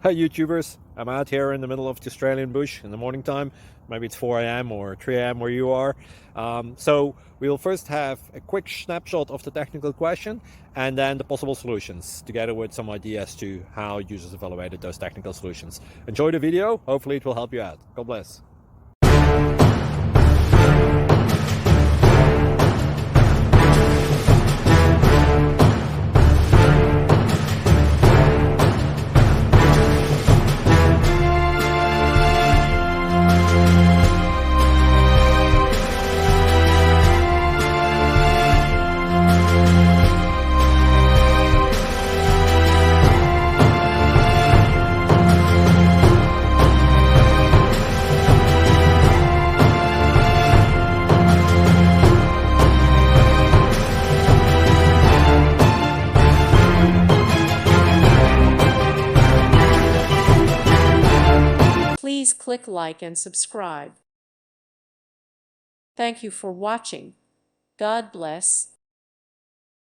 Hi YouTubers, I'm out here in the middle of the Australian bush in the morning time. Maybe it's 4 a.m. or 3 a.m. where you are. So we'll first have a quick snapshot of the technical question and then the possible solutions, together with some ideas to how users evaluated those technical solutions. Enjoy the video, hopefully it will help you out. God bless. Please click like and subscribe. Thank you for watching. God bless.